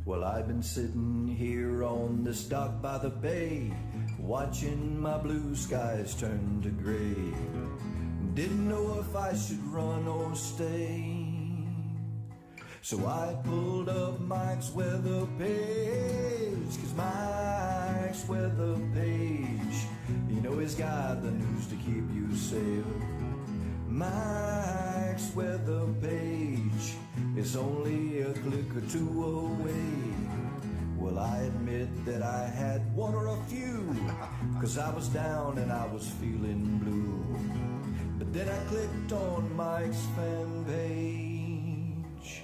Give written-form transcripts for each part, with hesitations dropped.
Well, I've been sitting here on this dock by the bay, watching my blue skies turn to gray. Didn't know if I should run or stay. So I pulled up Mike's weather page, 'cause Mike's weather page, you know he's got the news to keep you safe. Mike's weather page is only a click or two away. Well, I admit that I had one or a few, 'cause I was down and I was feeling blue. But then I clicked on Mike's fan page.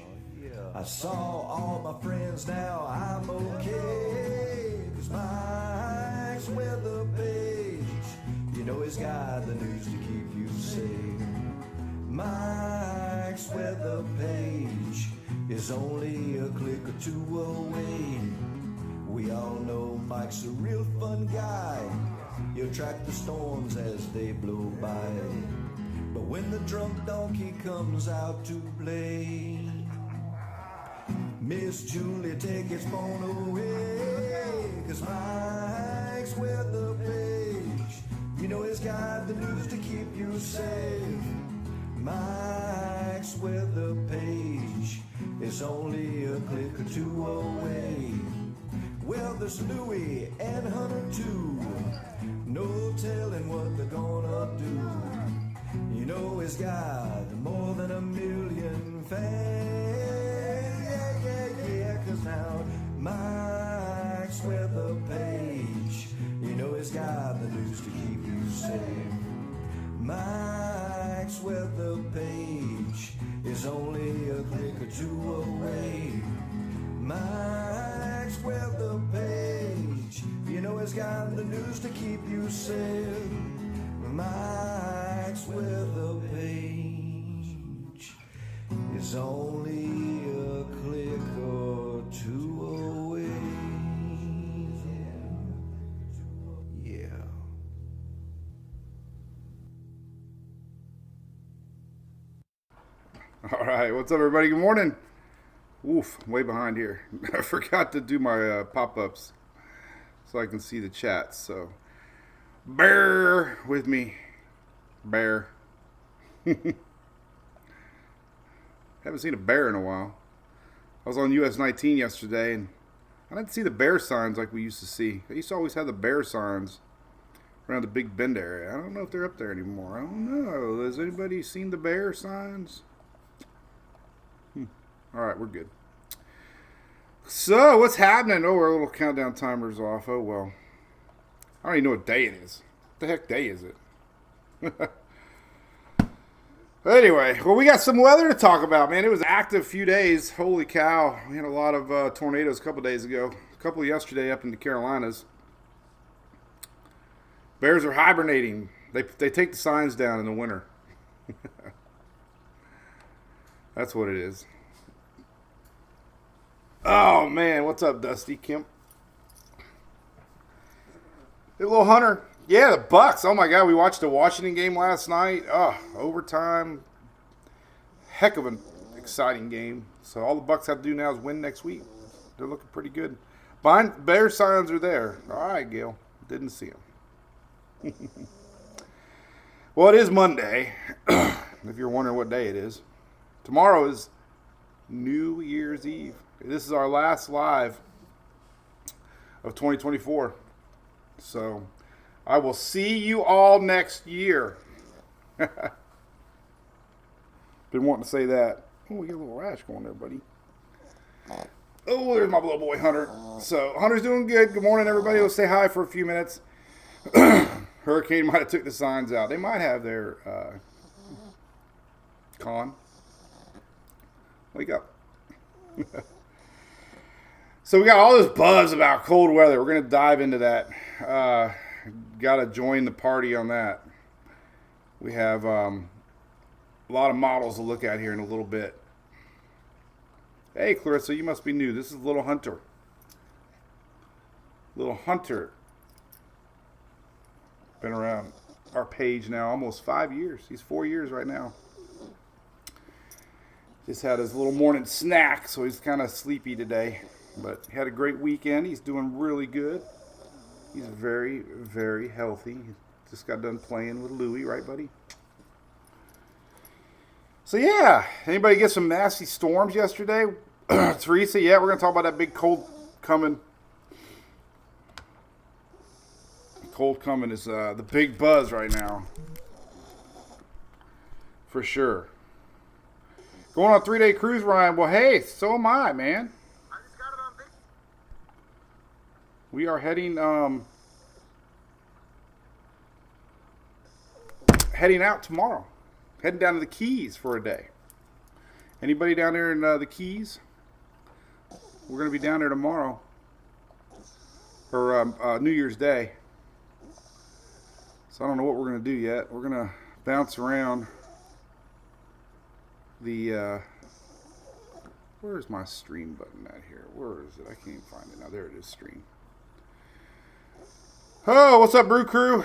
I saw all my friends, now I'm okay, 'cause Mike's weather page, you know he's got the news to keep you safe. Mike's weather page is only a click or two away. We all know Mike's a real fun guy. He'll track the storms as they blow by. But when the drunk donkey comes out to play, Miss Julie, take his phone away, 'cause Mike's weather page, you know he's got the news to keep you safe. Mike's weather page is only a click or two away. Well, there's Louie and Hunter too, no telling what they're gonna do. You know he's got more than 1 million fans. Yeah, 'cause now Mike's weather page, you know he's got the news to keep you safe. Mike's weather page is only a click or two away. Mike's weather page, you know he's got the news to keep you safe. Mike's weather page is only a click or two away. Yeah. All right, what's up, everybody? Good morning. Oof, I'm way behind here. I forgot to do my pop-ups so I can see the chat. So bear with me, bear. Haven't seen a bear in a while. I was on US 19 yesterday, and I didn't see the bear signs like we used to see. I used to always have the bear signs around the Big Bend area. I don't know if they're up there anymore. I don't know. Has anybody seen the bear signs? All right, we're good. So, what's happening? Oh, our little countdown timer's off. Oh, well. I don't even know what day it is. What the heck day is it? Anyway, well, we got some weather to talk about, man. It was an active few days. Holy cow. We had a lot of tornadoes a couple days ago. A couple yesterday up in the Carolinas. Bears are hibernating. They take the signs down in the winter. That's what it is. Oh, man. What's up, Dusty Kemp? Hey, little Hunter. Yeah, the Bucks. Oh, my God. We watched the Washington game last night. Oh, overtime. Heck of an exciting game. So all the Bucks have to do now is win next week. They're looking pretty good. Bear signs are there. All right, Gail. Didn't see them. Well, it is Monday. If you're wondering what day it is. Tomorrow is New Year's Eve. This is our last live of 2024. So I will see you all next year. Been wanting to say that. Oh, we got a little rash going there, buddy. Oh, there's my little boy, Hunter. So Hunter's doing good. Good morning, everybody. Let's say hi for a few minutes. Hurricane might have took the signs out. They might have their con. Wake up. So we got all this buzz about cold weather. We're going to dive into that. Got to join the party on that. We have a lot of models to look at here in a little bit. Hey, Clarissa, you must be new. This is Little Hunter. Little Hunter. Been around our page now almost 5 years. He's 4 years right now. Just had his little morning snack, so he's kind of sleepy today. But he had a great weekend. He's doing really good. He's very, very healthy. He just got done playing with Louie, right, buddy? So, yeah. Anybody get some nasty storms yesterday? Teresa, yeah, we're going to talk about that big cold coming. Cold coming is the big buzz right now. For sure. Going on a 3-day cruise, Ryan. Well, hey, so am I, man. I just got it on video. We are heading out tomorrow. Heading down to the Keys for a day. Anybody down there in the Keys? We're going to be down there tomorrow. For New Year's Day. So I don't know what we're going to do yet. We're going to bounce around the... where's my stream button at here? Where is it? I can't even find it now. There it is, stream. Oh, what's up, Brew Crew?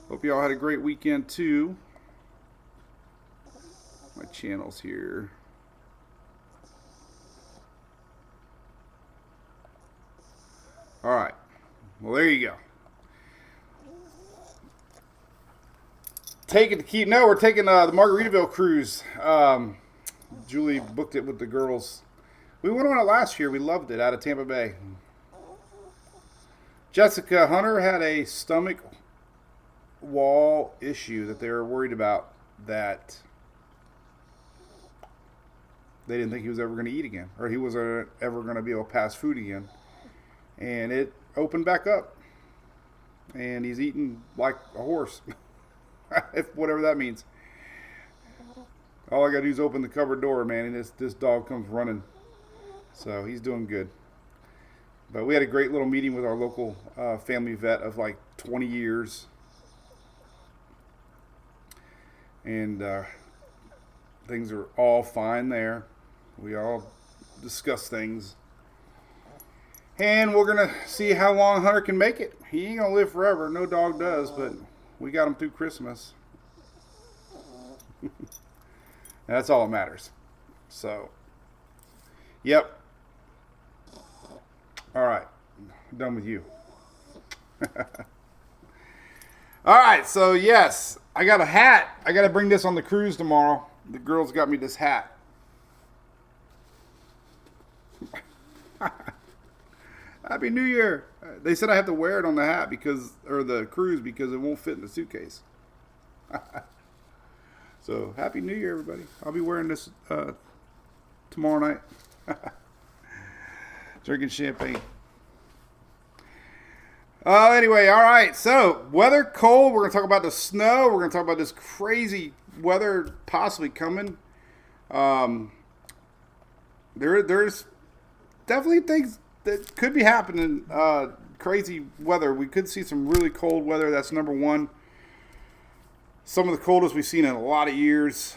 Hope y'all had a great weekend, too. My channel's here. All right. Well, there you go. We're taking the Margaritaville cruise. Julie booked it with the girls. We went on it last year. We loved it out of Tampa Bay. Jessica Hunter had a stomach wall issue that they were worried about, that they didn't think he was ever going to eat again, or he was ever going to be able to pass food again. And it opened back up. And he's eating like a horse. If whatever that means. All I got to do is open the cupboard door, man, and this dog comes running. So he's doing good. But we had a great little meeting with our local family vet of like 20 years. And things are all fine there. We all discuss things. And we're going to see how long Hunter can make it. He ain't going to live forever. No dog does, but we got him through Christmas. That's all that matters. So, yep. All right. I'm done with you. All right. So, yes. I got a hat. I got to bring this on the cruise tomorrow. The girls got me this hat. Happy New Year. They said I have to wear it on the hat or the cruise because it won't fit in the suitcase. So, Happy New Year, everybody. I'll be wearing this tomorrow night. Drinking champagne. Anyway, all right. So, weather, cold. We're going to talk about the snow. We're going to talk about this crazy weather possibly coming. There's definitely things that could be happening. Crazy weather. We could see some really cold weather. That's number one. Some of the coldest we've seen in a lot of years.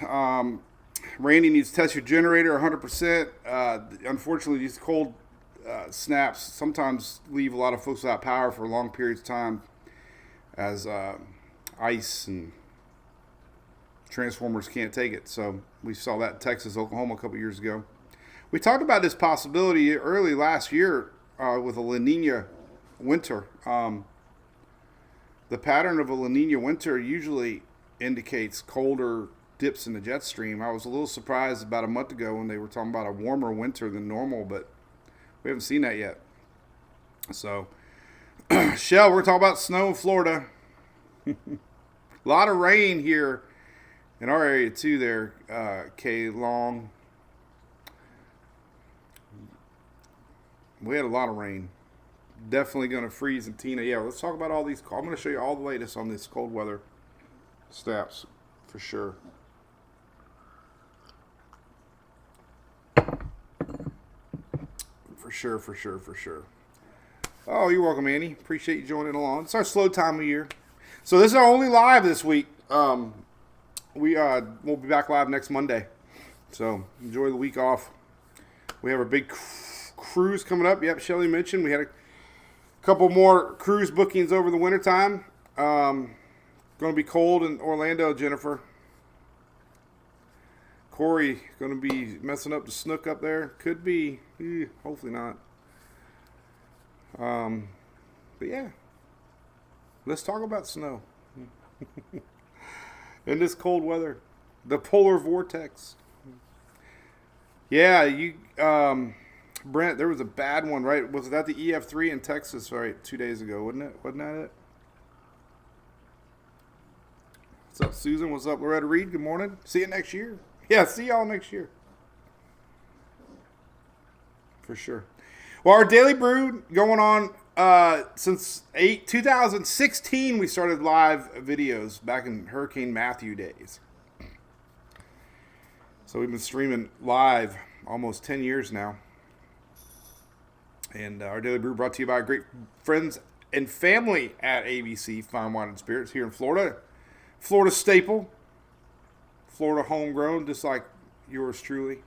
Randy needs to test your generator 100%. Unfortunately, these cold snaps sometimes leave a lot of folks without power for long periods of time, as ice and transformers can't take it. So we saw that in Texas, Oklahoma a couple years ago. We talked about this possibility early last year with a La Nina winter. The pattern of a La Nina winter usually indicates colder dips in the jet stream. I was a little surprised about a month ago when they were talking about a warmer winter than normal, but we haven't seen that yet. So, Shell, we're going to talk about snow in Florida. A lot of rain here in our area too there, K. Long. We had a lot of rain. Definitely going to freeze in Tina. Yeah, let's talk about all these. I'm going to show you all the latest on this cold weather snaps for sure. For sure. Oh, you're welcome, Annie. Appreciate you joining along. It's our slow time of year. So this is our only live this week. We'll be back live next Monday. So enjoy the week off. We have a big cruise coming up. Yep, Shelly mentioned we had a couple more cruise bookings over the wintertime. Going to be cold in Orlando, Jennifer. Corey going to be messing up the snook up there? Could be. Hopefully not. But yeah. Let's talk about snow. In this cold weather. The polar vortex. Yeah, Brent, there was a bad one, right? Was that the EF3 in Texas, right, 2 days ago, wasn't it? Wasn't that it? What's up, Susan? What's up, Loretta Reed? Good morning. See you next year. Yeah, see y'all next year. For sure. Well, our daily brew going on since 2016. We started live videos back in Hurricane Matthew days. So we've been streaming live almost 10 years now. And our daily brew brought to you by our great friends and family at ABC Fine Wine and Spirits here in Florida. Florida staple. Florida homegrown, just like yours truly.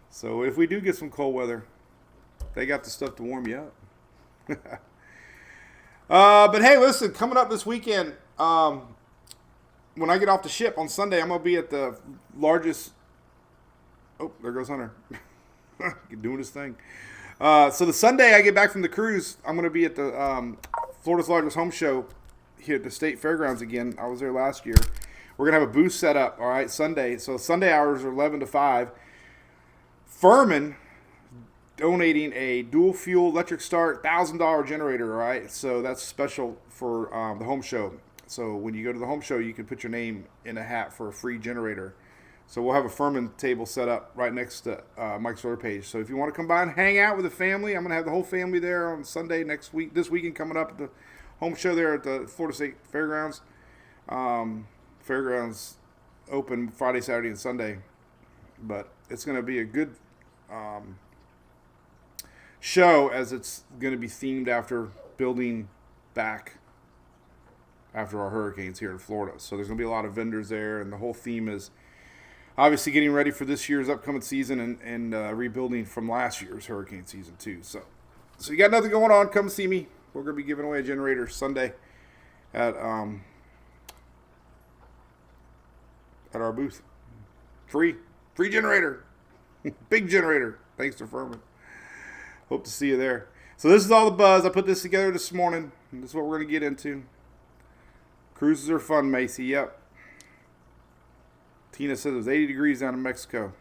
So if we do get some cold weather, they got the stuff to warm you up. But hey, listen, coming up this weekend, when I get off the ship on Sunday, I'm going to be at the largest... Oh, there goes Hunter. Doing his thing. So the Sunday I get back from the cruise, I'm going to be at the Florida's largest home show here at the State Fairgrounds again. I was there last year. We're going to have a booth set up, all right, Sunday. So Sunday hours are 11 to 5. Furman donating a dual fuel electric start $1,000 generator, all right? So that's special for the home show. So when you go to the home show, you can put your name in a hat for a free generator. So we'll have a Furman table set up right next to Mike's order page. So if you want to come by and hang out with the family, I'm going to have the whole family there on Sunday next week. This weekend coming up at the home show there at the Florida State Fairgrounds. Fairgrounds open Friday, Saturday, and Sunday. But it's going to be a good show, as it's going to be themed after building back after our hurricanes here in Florida. So there's going to be a lot of vendors there, and the whole theme is obviously getting ready for this year's upcoming season and rebuilding from last year's hurricane season too. So you got nothing going on, come see me. We're going to be giving away a generator Sunday at our booth. Free generator. Big generator. Thanks to Furman. Hope to see you there. So this is all the buzz. I put this together this morning. And this is what we're going to get into. Cruises are fun, Macy. Yep. Tina says it was 80 degrees down in Mexico.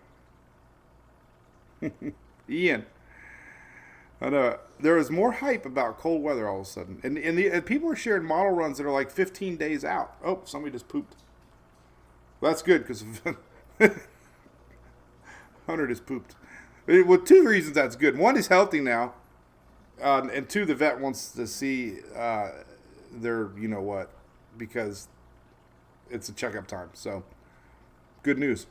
Ian. I know. There is more hype about cold weather all of a sudden. And people are sharing model runs that are like 15 days out. Oh, somebody just pooped. Well, that's good because Hunter just pooped. Well, two reasons that's good. One, he's healthy now. And two, the vet wants to see their, you know what, because it's a checkup time. So, good news.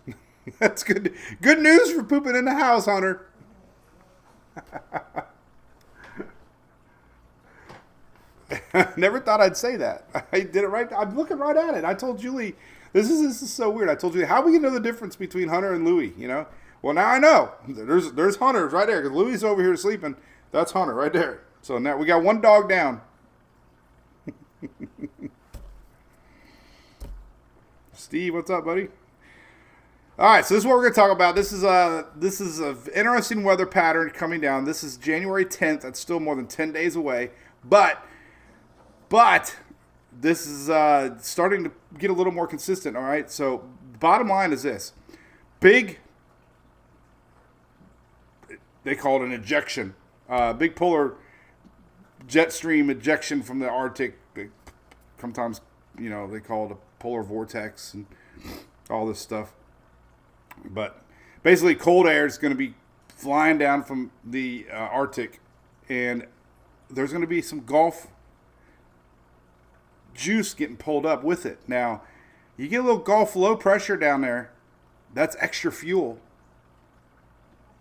That's good. Good news for pooping in the house, Hunter. Never thought I'd say that. I did it right. I'm looking right at it. I told Julie, this is so weird. I told Julie, how are we going to know the difference between Hunter and Louie, you know? Well, now I know. There's Hunter right there, because Louie's over here sleeping. That's Hunter right there. So now we got one dog down. Steve, what's up, buddy? All right, so this is what we're going to talk about. This is an interesting weather pattern coming down. This is January 10th. That's still more than 10 days away. But this is starting to get a little more consistent, all right? So the bottom line is this. Big, they call it an ejection. Big polar jet stream ejection from the Arctic. Sometimes, you know, they call it a polar vortex and all this stuff. But basically, cold air is going to be flying down from the Arctic, and there's going to be some Gulf juice getting pulled up with it. Now, you get a little Gulf low pressure down there, that's extra fuel.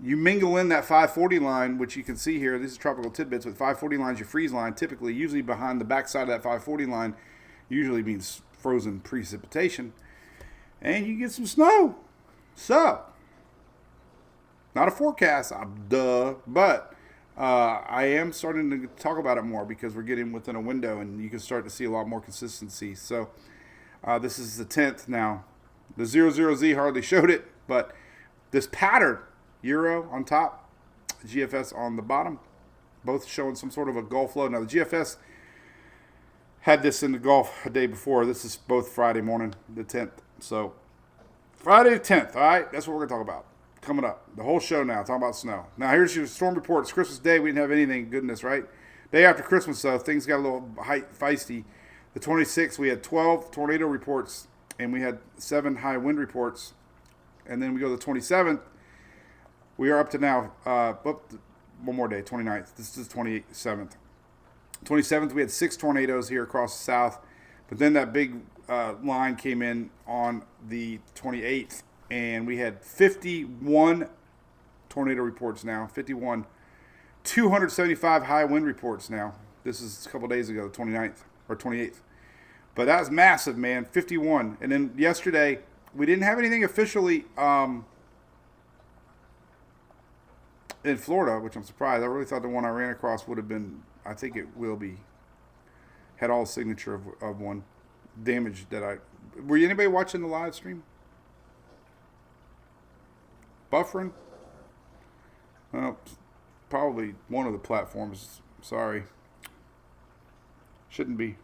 You mingle in that 540 line, which you can see here. This is Tropical Tidbits. With 540 lines, your freeze line, typically, usually behind the backside of that 540 line, usually means frozen precipitation. And you get some snow. So, not a forecast, but I am starting to talk about it more because we're getting within a window and you can start to see a lot more consistency. So, this is the 10th now. The 00Z hardly showed it, but this pattern, Euro on top, GFS on the bottom, both showing some sort of a Gulf low. Now, the GFS had this in the Gulf a day before. This is both Friday morning, the 10th. So, Friday the 10th, all right? That's what we're going to talk about. Coming up. The whole show now, talking about snow. Now, here's your storm report. It's Christmas Day. We didn't have anything. Goodness, right? Day after Christmas, though, things got a little feisty. The 26th, we had 12 tornado reports, and we had 7 high wind reports. And then we go to the 27th. We are up to now, one more day, 29th. This is 27th. 27th, we had 6 tornadoes here across the south. But then that big line came in on the 28th, and we had 51 tornado reports now. 51. 275 high wind reports now. This is a couple days ago, the 29th or 28th. But that was massive, man. 51. And then yesterday, we didn't have anything officially in Florida, which I'm surprised. I really thought the one I ran across would have been, I think it will be, had all the signature of one damage that I, were you anybody watching the live stream? Buffering? Well, probably one of the platforms. Sorry. Shouldn't be.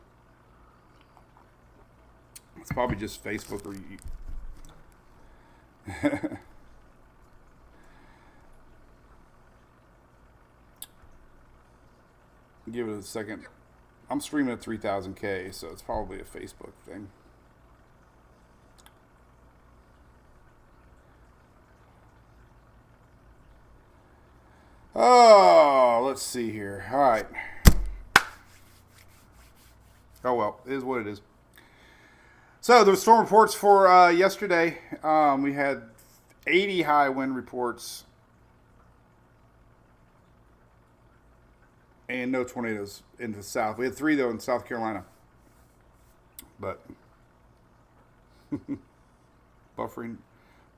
It's probably just Facebook or give it a second. I'm streaming at 3000K, so it's probably a Facebook thing. Oh, let's see here. All right. Oh, well, it is what it is. So, the storm reports for yesterday. We had 80 high wind reports and no tornadoes in the south. We had 3, though, in South Carolina. But buffering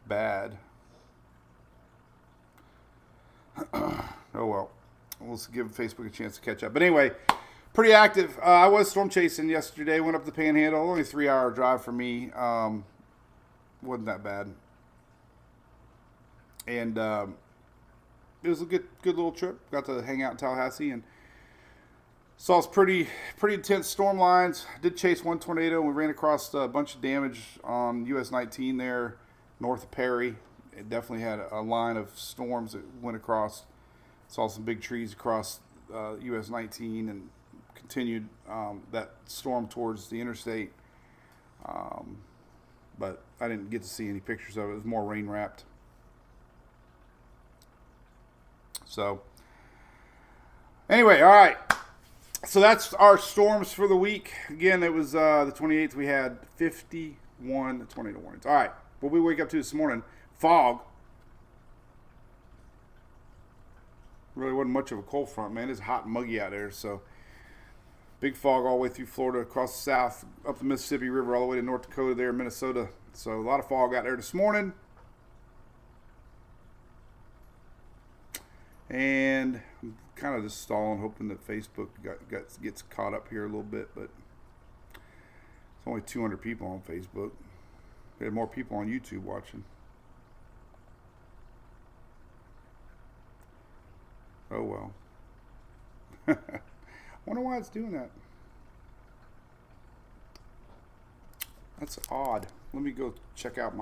bad. Oh, well. We'll give Facebook a chance to catch up. But anyway, pretty active. I was storm chasing yesterday. Went up the Panhandle. Only a 3-hour drive for me. Wasn't that bad. And it was a good little trip. Got to hang out in Tallahassee and saw some pretty intense storm lines. Did chase one tornado. And we ran across a bunch of damage on US 19 there north of Perry. It definitely had a line of storms that went across. Saw some big trees across US 19 and continued that storm towards the interstate. But I didn't get to see any pictures of it. It was more rain wrapped. So anyway, all right. So that's our storms for the week. Again, it was the 28th. We had 51 tornado warnings. All right. What we wake up to this morning, fog. Really wasn't much of a cold front, man. It's hot and muggy out there. So big fog all the way through Florida, across the south, up the Mississippi River, all the way to North Dakota there, Minnesota. So a lot of fog out there this morning. And I'm kind of just stalling, hoping that Facebook gets caught up here a little bit. But it's only 200 people on Facebook. We had more people on YouTube watching. Oh, well. I wonder why it's doing that. That's odd. Let me go check out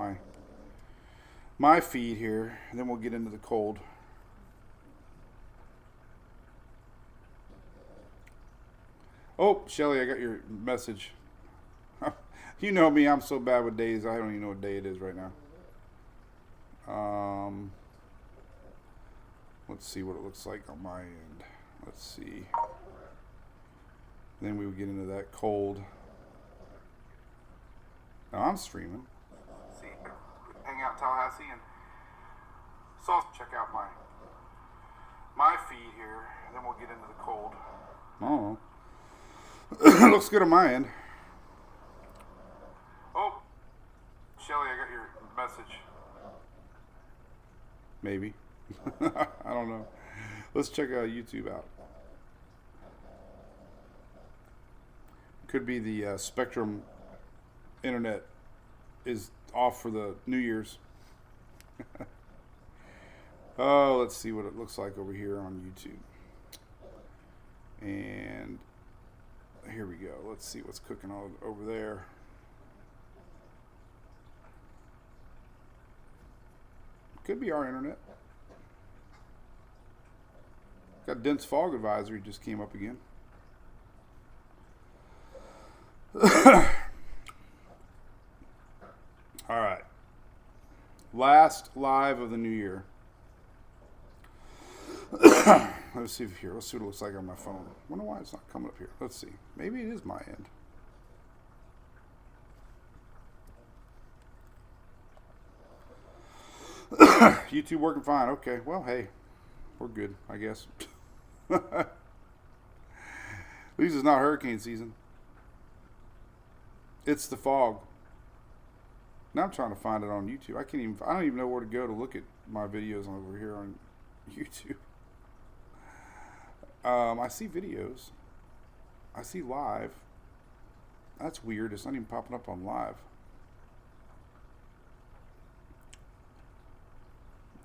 my feed here, and then we'll get into the cold. Oh, Shelly, I got your message. You know me, I'm so bad with days. I don't even know what day it is right now. Let's see what it looks like on my end. Let's see. Then we would get into that cold. Now I'm streaming. See, hang out in Tallahassee and so check out my feed here, and then we'll get into the cold. Oh. Looks good on my end. Oh, Shelly, I got your message. Maybe. I don't know. Let's check YouTube out. Could be the Spectrum internet is off for the New Year's. Oh, let's see what it looks like over here on YouTube. And here we go. Let's see what's cooking over there. Could be our internet. Got dense fog advisory just came up again. All right. Last live of the new year. Let's see here. Let's see what it looks like on my phone. I wonder why it's not coming up here. Let's see. Maybe it is my end. YouTube working fine. Okay. Well, hey, we're good, I guess. At least it's not hurricane season. It's the fog. Now I'm trying to find it on YouTube. I don't even know where to go to look at my videos over here on YouTube. I see videos. I see live. That's weird. It's not even popping up on live.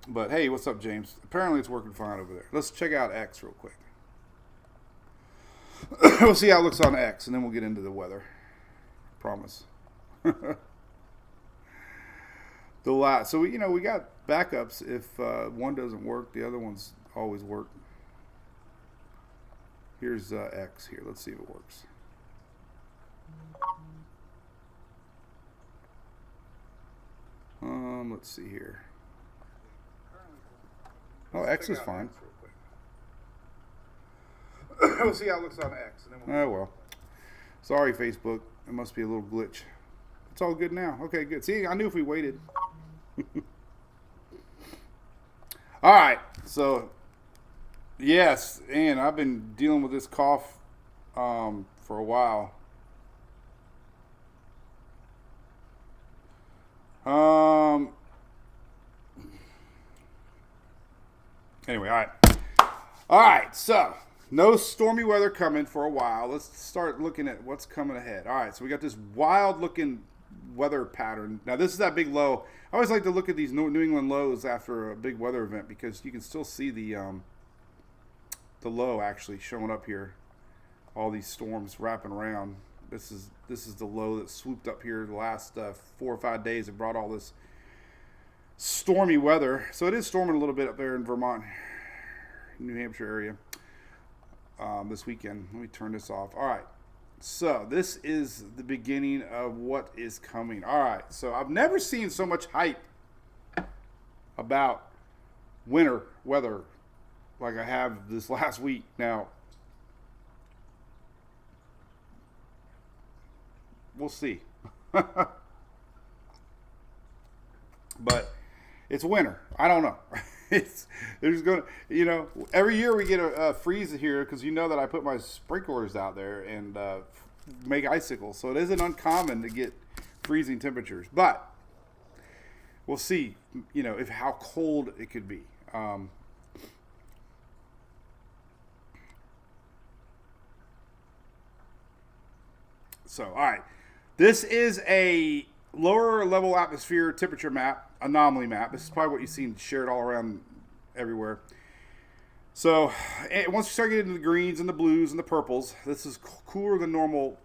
But hey, what's up, James? Apparently it's working fine over there. Let's check out X real quick. We'll see how it looks on X, and then we'll get into the weather. Promise. So we got backups. If one doesn't work, the other ones always work. Here's X here. Let's see if it works. Let's see here. Oh, X is fine. We'll see how it looks on X. And then oh, well. Sorry, Facebook. It must be a little glitch. It's all good now. Okay, good. See, I knew if we waited. All right. So, yes, and I've been dealing with this cough for a while. Anyway, all right. So, no stormy weather coming for a while. Let's start looking at what's coming ahead. All right, so we got this wild-looking weather pattern. Now, this is that big low. I always like to look at these New England lows after a big weather event because you can still see the low actually showing up here. All these storms wrapping around. This is the low that swooped up here the last 4 or 5 days and brought all this stormy weather. So it is storming a little bit up there in Vermont, New Hampshire area this weekend. Let me turn this off. All right. So this is the beginning of what is coming. All right. So I've never seen so much hype about winter weather like I have this last week. Now, we'll see. But it's winter. I don't know. There's going to, every year we get a freeze here because that I put my sprinklers out there and make icicles. So it isn't uncommon to get freezing temperatures. But we'll see, if how cold it could be. So, all right. This is a lower level atmosphere temperature map, anomaly map. This is probably what you've seen shared all around everywhere. So once you start getting into the greens and the blues and the purples, this is cooler than normal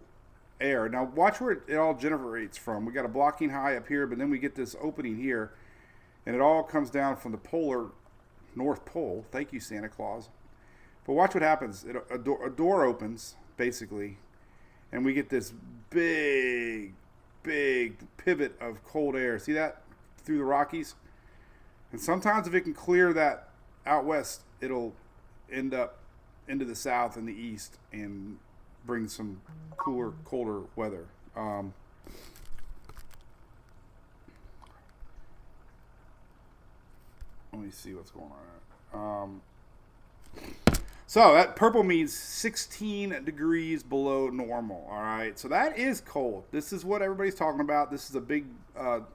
air. Now watch where it all generates from. We got a blocking high up here, but then we get this opening here, and it all comes down from the polar North Pole. Thank you, Santa Claus. But watch what happens. A door opens, basically, and we get this big pivot of cold air. See that? Through the Rockies. And sometimes if it can clear that out west, it'll end up into the south and the east and bring some cooler, colder weather. Let me see what's going on. So that purple means 16 degrees below normal, all right? So that is cold. This is what everybody's talking about. This is a big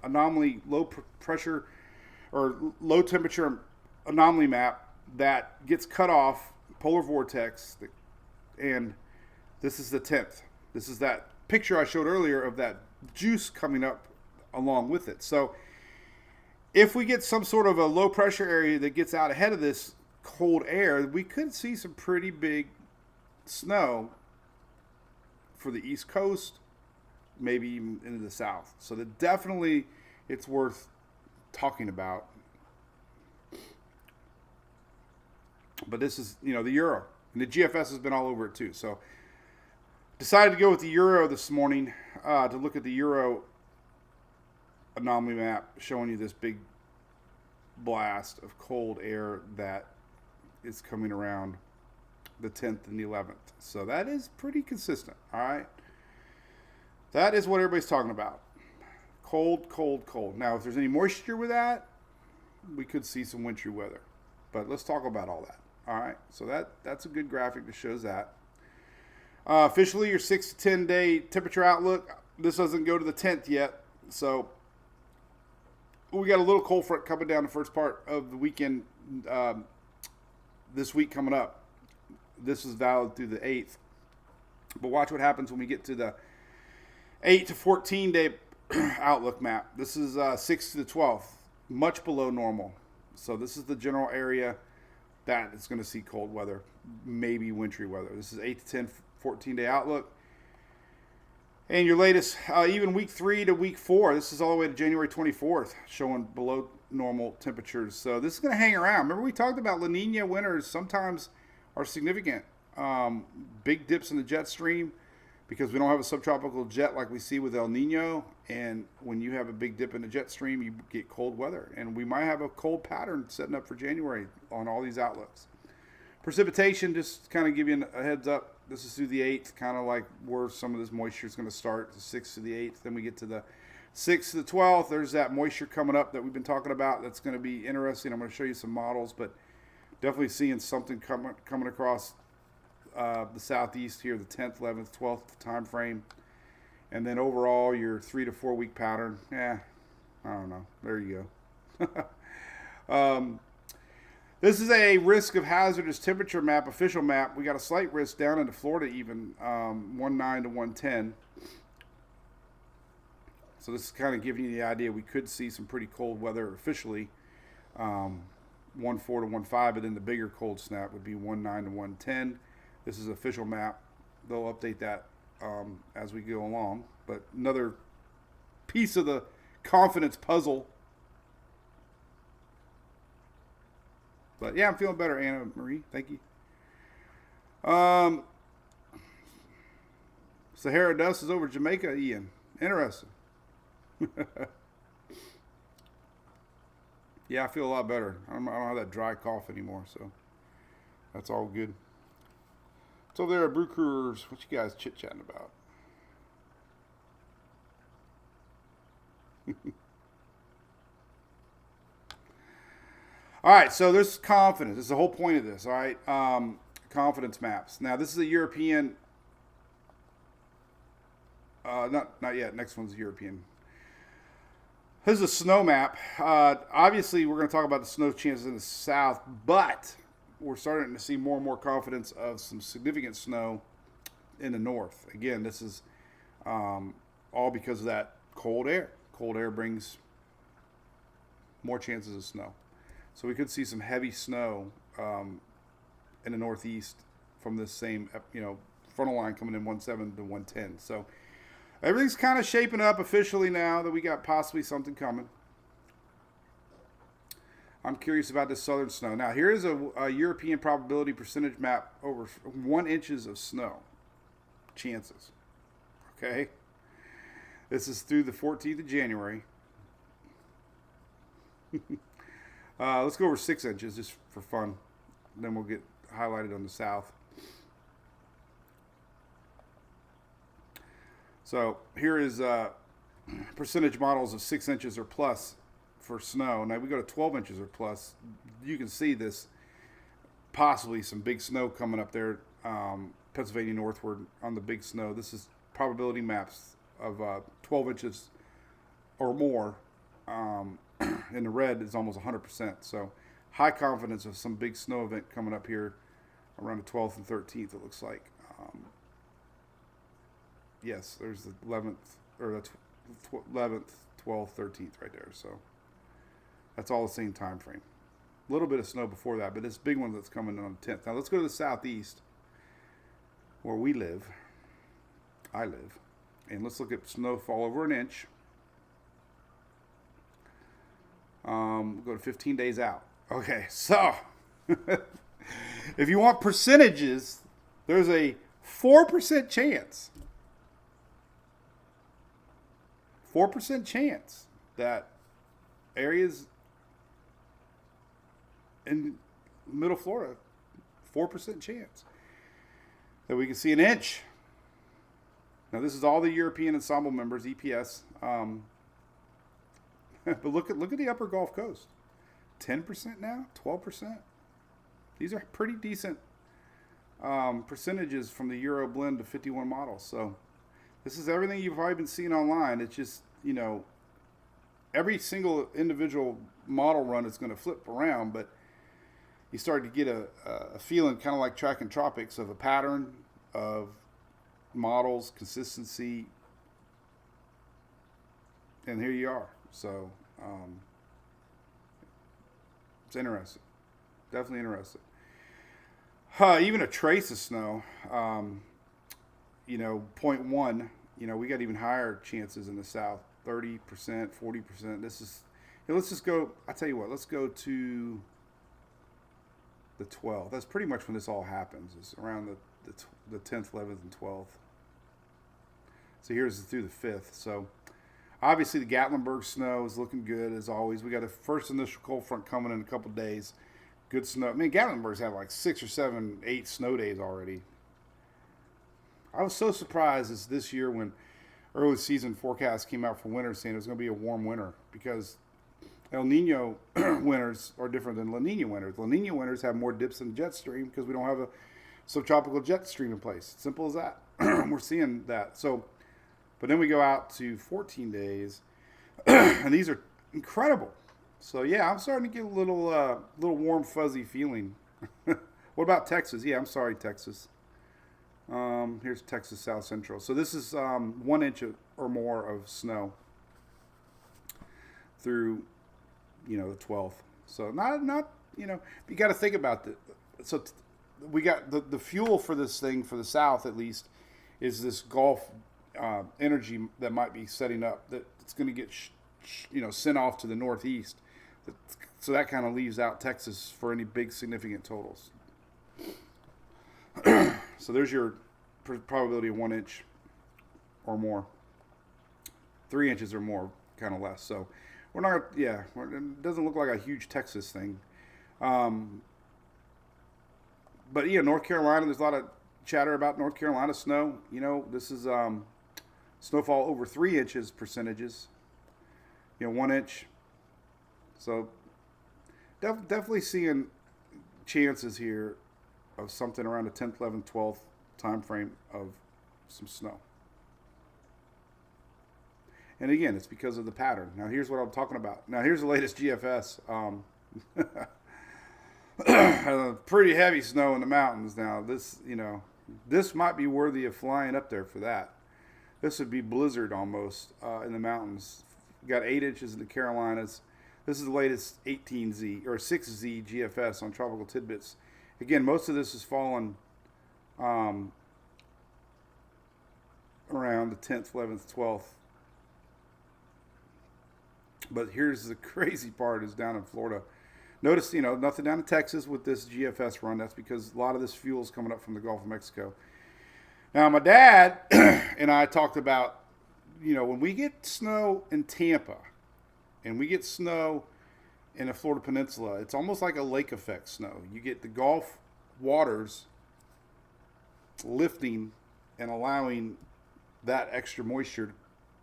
anomaly, low pressure or low temperature anomaly map that gets cut off, polar vortex, and this is the 10th. This is that picture I showed earlier of that juice coming up along with it. So if we get some sort of a low pressure area that gets out ahead of this cold air, we could see some pretty big snow for the East Coast, maybe even into the South. So that definitely it's worth talking about. But this is, the Euro. And the GFS has been all over it too. So decided to go with the Euro this morning to look at the Euro anomaly map showing you this big blast of cold air that is coming around the 10th and the 11th. So that is pretty consistent, all right? That is what everybody's talking about. Cold, cold, cold. Now, if there's any moisture with that, we could see some wintry weather. But let's talk about all that, all right? So that's a good graphic that shows that. Officially, your 6 to 10 day temperature outlook. This doesn't go to the 10th yet, so we got a little cold front coming down the first part of the weekend this week coming up. This is valid through the 8th. But watch what happens when we get to the 8 to 14 day outlook map. This is 6 to the 12th, much below normal. So this is the general area that is going to see cold weather, maybe wintry weather. This is 8 to 10, 14 day outlook. And your latest, even week 3 to week 4, this is all the way to January 24th, showing below normal temperatures. So this is going to hang around. Remember we talked about La Nina winters sometimes are significant. Big dips in the jet stream because we don't have a subtropical jet like we see with El Nino. And when you have a big dip in the jet stream, you get cold weather. And we might have a cold pattern setting up for January on all these outlooks. Precipitation, just kind of give you a heads up. This is through the 8th, kind of like where some of this moisture is going to start, the 6th to the 8th. Then we get to the 6th to the 12th. There's that moisture coming up that we've been talking about. That's going to be interesting. I'm going to show you some models, but definitely seeing something coming across the southeast here, the 10th, 11th, 12th time frame. And then overall, your 3 to 4 week pattern. I don't know. There you go. This is a risk of hazardous temperature map, official map. We got a slight risk down into Florida even, 19 to 110. So this is kind of giving you the idea we could see some pretty cold weather officially. 14 to 15, but then the bigger cold snap would be 19 to 110. This is an official map. They'll update that as we go along. But another piece of the confidence puzzle. But yeah, I'm feeling better, Anna Marie. Thank you. Sahara dust is over Jamaica, Ian. Interesting. Yeah, I feel a lot better. I don't have that dry cough anymore, so that's all good. So there at Brew Crewers, what you guys chit-chatting about? All right, so there's confidence. This is the whole point of this, all right? Confidence maps. Now, this is a European. Not yet. Next one's European. This is a snow map. Obviously, we're going to talk about the snow chances in the south, but we're starting to see more and more confidence of some significant snow in the north. Again, this is all because of that cold air. Cold air brings more chances of snow. So we could see some heavy snow in the northeast from this same, frontal line coming in 17 to 110. So everything's kind of shaping up officially now that we got possibly something coming. I'm curious about this southern snow. Now, here is a European probability percentage map over 1 inches of snow chances. Okay? This is through the 14th of January. Let's go over 6 inches just for fun. Then we'll get highlighted on the south. So here is percentage models of 6 inches or plus for snow. Now we go to 12 inches or plus. You can see this, possibly some big snow coming up there, Pennsylvania northward on the big snow. This is probability maps of 12 inches or more. In the red is almost 100%. So high confidence of some big snow event coming up here around the 12th and 13th, it looks like. Yes, there's the 11th, or the 11th, 12th, 13th right there. So that's all the same time frame. A little bit of snow before that, but this big one that's coming on the 10th. Now let's go to the southeast where we live. I live. And let's look at snowfall over an inch. We'll go to 15 days out. Okay, so if you want percentages, there's a 4% chance. 4% chance that areas in middle Florida, 4% chance that we can see an inch. Now, this is all the European Ensemble members, EPS. But look at the upper Gulf Coast. 10% now, 12%. These are pretty decent percentages from the Euro blend to 51 models. So this is everything you've probably been seeing online. It's just, every single individual model run is going to flip around, but you start to get a feeling kind of like tracking tropics of a pattern of models, consistency, and here you are. So it's interesting. Definitely interesting. Even a trace of snow, 0.1, we got even higher chances in the south, 30%, 40%. This is, let's just go, I tell you what, let's go to the 12th. That's pretty much when this all happens. It's around the 10th, 11th, and 12th. So here's through the 5th. So obviously the Gatlinburg snow is looking good as always. We got a first initial cold front coming in a couple days. Good snow. I mean, Gatlinburg's had like 6 or 7, 8 snow days already. I was so surprised this year when early season forecasts came out for winter saying it was going to be a warm winter, because El Nino winters are different than La Nina winters. La Nina winters have more dips in jet stream because we don't have a subtropical jet stream in place. Simple as that. We're seeing that. So, but then we go out to 14 days, and these are incredible. So yeah, I'm starting to get a little warm fuzzy feeling. What about Texas? Yeah, I'm sorry, Texas. Here's Texas South Central. So this is 1 inch or more of snow through, the 12th. So not you got to think about that. So we got the fuel for this thing for the South at least is this Gulf energy that might be setting up that it's going to get sent off to the Northeast. So that kind of leaves out Texas for any big significant totals. So there's your probability of 1 inch or more. 3 inches or more, kind of less. So we're not, it doesn't look like a huge Texas thing. But North Carolina, there's a lot of chatter about North Carolina snow. This is snowfall over 3 inches percentages. 1 inch. So definitely seeing chances here of something around the 10th, 11th, 12th time frame of some snow. And again, it's because of the pattern. Now here's what I'm talking about. Now here's the latest GFS. Pretty heavy snow in the mountains. Now this might be worthy of flying up there for that. This would be blizzard almost in the mountains. We got 8 inches in the Carolinas. This is the latest 18Z or 6Z GFS on Tropical Tidbits. Again, most of this is falling around the 10th, 11th, 12th. But here's the crazy part is down in Florida. Notice, nothing down in Texas with this GFS run. That's because a lot of this fuel is coming up from the Gulf of Mexico. Now, my dad and I talked about, when we get snow in Tampa and we get snow in the Florida Peninsula, it's almost like a lake effect snow. You get the Gulf waters lifting and allowing that extra moisture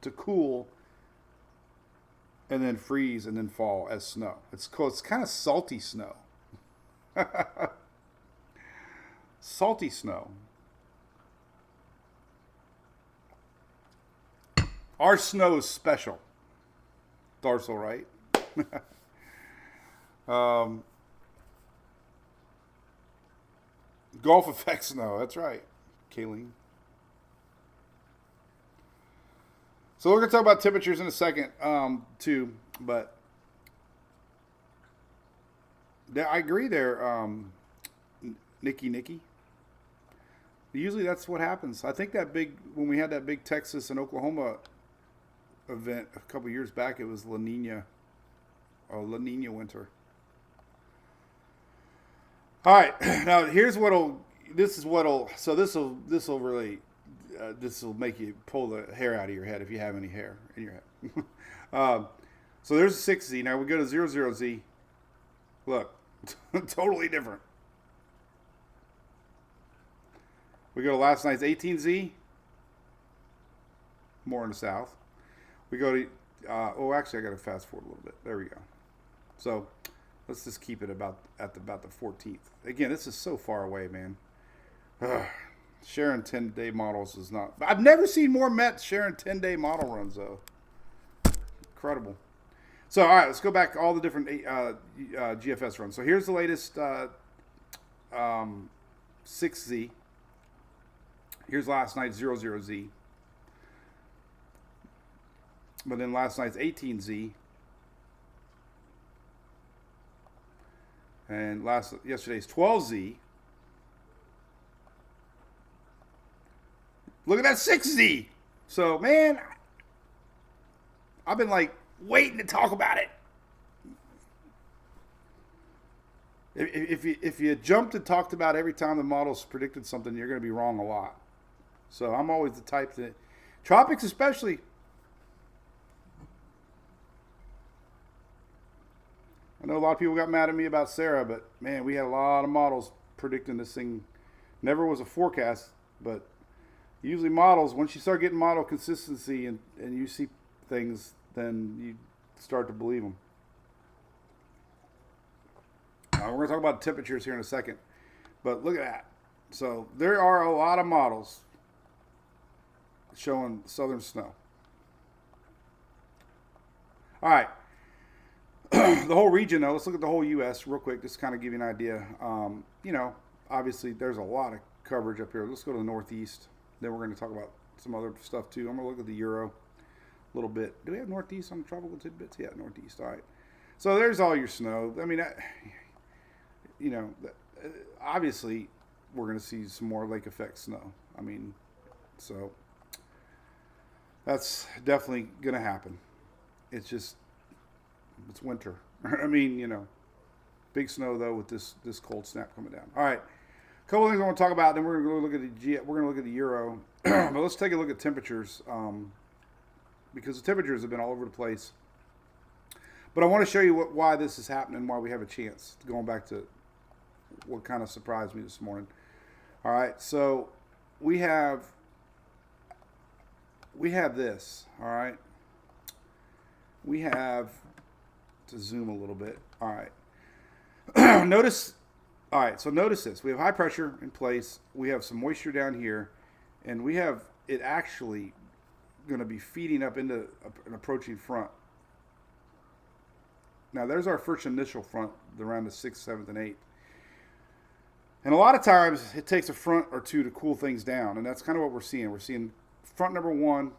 to cool and then freeze and then fall as snow. It's kind of salty snow. Salty snow. Our snow is special. Dorsal, right? Gulf effect snow. That's right, Kayleen. So we're going to talk about temperatures in a second, too. But I agree there, Nikki. Usually that's what happens. I think when we had that big Texas and Oklahoma event a couple years back, it was La Nina winter. All right, now this will make you pull the hair out of your head if you have any hair in your head. So there's a 6Z. Now we go to 00Z. Look, totally different. We go to last night's 18Z. More in the south. We go to, actually I got to fast forward a little bit. There we go. So let's just keep it about the 14th. Again, this is so far away, man. Sharing 10-day models is not. I've never seen more Mets sharing 10-day model runs, though. Incredible. So, all right, let's go back to all the different GFS runs. So here's the latest 6Z. Here's last night's 00Z. But then last night's 18Z. And yesterday's 12Z. Look at that 6Z. So, man, I've been like waiting to talk about it. If you jumped and talked about every time the models predicted something, you're going to be wrong a lot. So I'm always the type that, tropics especially. I know a lot of people got mad at me about Sarah, but man, we had a lot of models predicting this thing. Never was a forecast, but usually models, once you start getting model consistency and you see things, then you start to believe them. We're going to talk about temperatures here in a second, but look at that. So there are a lot of models showing southern snow. All right. The whole region, though, let's look at the whole U.S. real quick, just kind of give you an idea. Obviously there's a lot of coverage up here. Let's go to the Northeast. Then we're going to talk about some other stuff, too. I'm going to look at the Euro a little bit. Do we have Northeast on the tropical tidbits? Yeah, Northeast. All right. So there's all your snow. I mean, obviously we're going to see some more lake effect snow. I mean, so that's definitely going to happen. It's winter. I mean, big snow though with this cold snap coming down. All right, a couple things I want to talk about. Then we're going to look at the Euro. But let's take a look at temperatures because the temperatures have been all over the place. But I want to show you why this is happening, why we have a chance. Going back to what kind of surprised me this morning. All right, so we have this. All right, we have to zoom a little bit. All right, notice. All right, so notice this. We have high pressure in place. We have some moisture down here, and we have it actually going to be feeding up into an approaching front. Now, there's our first initial front around the 6th, 7th, and 8th. And a lot of times, it takes a front or two to cool things down, and that's kind of what we're seeing. We're seeing front number 1,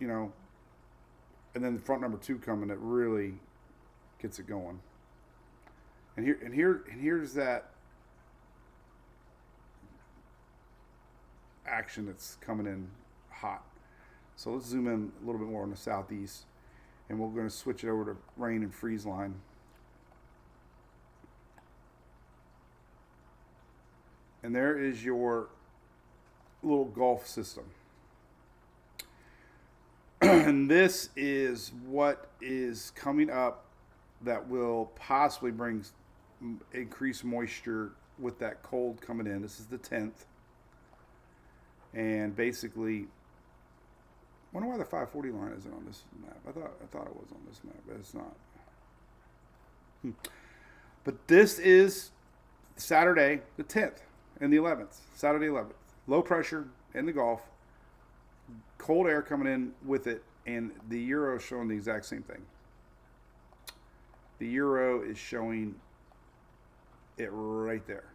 and then front number 2 coming that really gets it going. And here's that action that's coming in hot. So let's zoom in a little bit more on the southeast, and we're going to switch it over to rain and freeze line. And there is your little Gulf system. And this is what is coming up that will possibly bring increased moisture with that cold coming in. This is the 10th. And basically, I wonder why the 540 line isn't on this map. I thought it was on this map, but it's not. But this is Saturday the 10th and the 11th. Saturday 11th. Low pressure in the Gulf. Cold air coming in with it, and the Euro is showing the exact same thing. The Euro is showing it right there.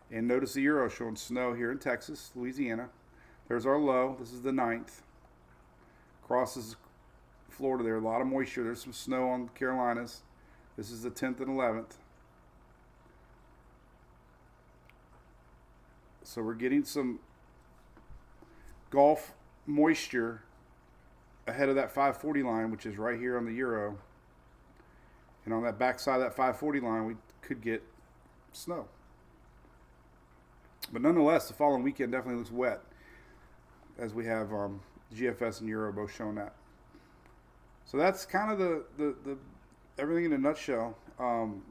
And notice the Euro showing snow here in Texas, Louisiana. There's our low. This is the 9th. crosses Florida there. A lot of moisture. There's some snow on the Carolinas. This is the 10th and 11th. So we're getting some Gulf moisture ahead of that 540 line, which is right here on the Euro. And on that backside of that 540 line, we could get snow. But nonetheless, the following weekend definitely looks wet, as we have GFS and Euro both showing that. So that's kind of the everything in a nutshell.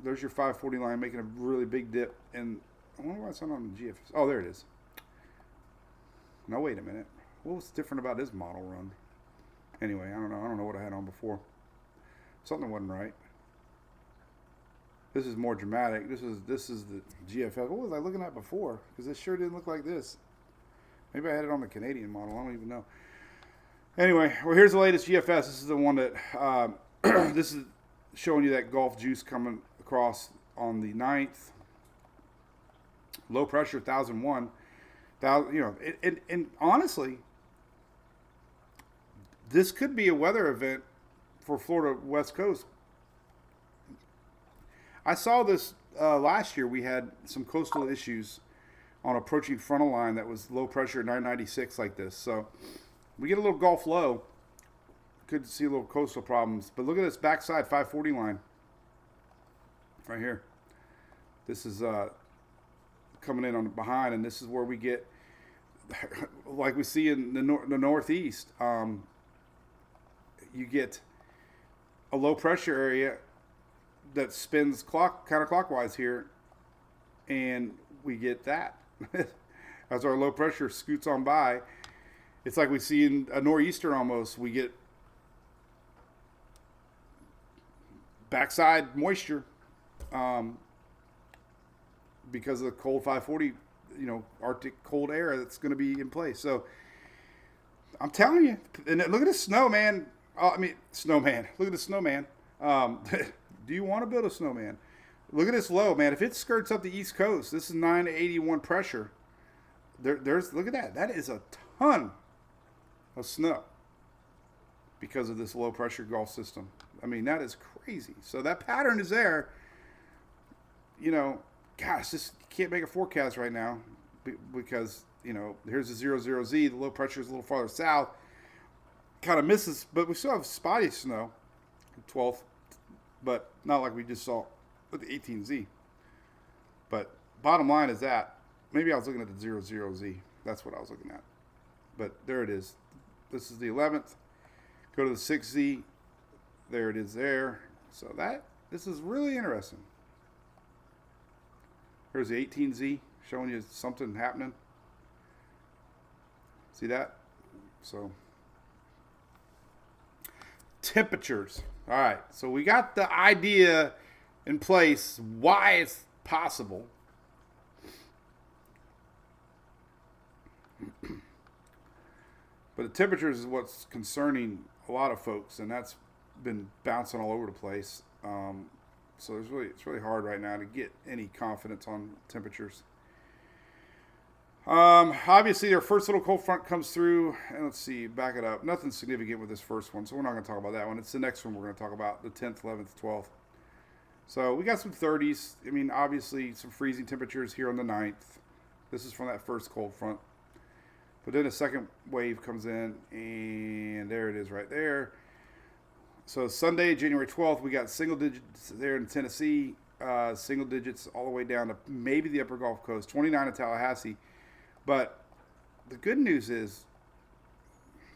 There's your 540 line making a really big dip. And I wonder why it's not on the GFS. Oh, there it is. No, wait a minute. What was different about this model run? Anyway, I don't know. I don't know what I had on before. Something wasn't right. This is more dramatic. This is the GFS. What was I looking at before? Because it sure didn't look like this. Maybe I had it on the Canadian model. I don't even know. Anyway, well, here's the latest GFS. This is the one that, this is showing you that Gulf juice coming across on the 9th. Low pressure, 1,001. And honestly, this could be a weather event for Florida West Coast. I saw this last year. We had some coastal issues on approaching frontal line that was low pressure at 996 like this. So we get a little Gulf low. Could see a little coastal problems. But look at this backside 540 line right here. This is coming in on behind, and this is where we get, like we see in the northeast, you get a low pressure area that spins counterclockwise here, and we get that as our low pressure scoots on by. It's like we see in a nor'easter almost. We get backside moisture because of the cold 540, Arctic cold air that's going to be in place. So I'm telling you, and look at the snow, man. Snowman. Look at the snowman. Do you want to build a snowman? Look at this low, man. If it skirts up the East Coast, this is 981 pressure. There's look at that. That is a ton of snow because of this low pressure Gulf system. I mean, that is crazy. So that pattern is there. Gosh, just can't make a forecast right now because, here's the 00Z. The low pressure is a little farther south. Kind of misses, but we still have spotty snow, 12th, but not like we just saw with the 18Z. But bottom line is that, maybe I was looking at the 00Z. That's what I was looking at. But there it is. This is the 11th. Go to the 6Z. There it is there. So this is really interesting. Here's the 18Z showing you something happening. See that? So temperatures. All right. So we got the idea in place why it's possible. But the temperatures is what's concerning a lot of folks, and that's been bouncing all over the place. So it's really hard right now to get any confidence on temperatures. Obviously, their first little cold front comes through, and let's see, back it up. Nothing significant with this first one, so we're not going to talk about that one. It's the next one we're going to talk about, the 10th, 11th, 12th. So we got some 30s. I mean, obviously, some freezing temperatures here on the 9th. This is from that first cold front. But then a second wave comes in, and there it is right there. So Sunday, January 12th, we got single digits there in Tennessee, single digits all the way down to maybe the upper Gulf Coast, 29 in Tallahassee. But the good news is,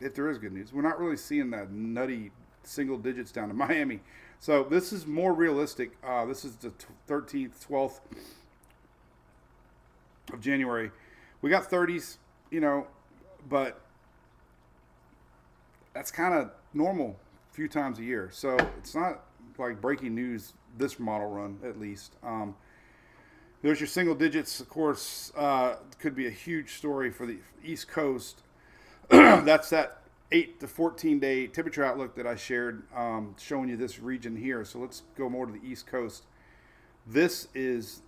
if there is good news, we're not really seeing that nutty single digits down to Miami. So this is more realistic. This is the 13th, 12th of January. We got 30s, but that's kind of normal a few times a year. So it's not like breaking news this model run, at least. There's your single digits, of course, could be a huge story for the East Coast. That's that 8 to 14 day temperature outlook that I shared, showing you this region here. So let's go more to the East Coast. This is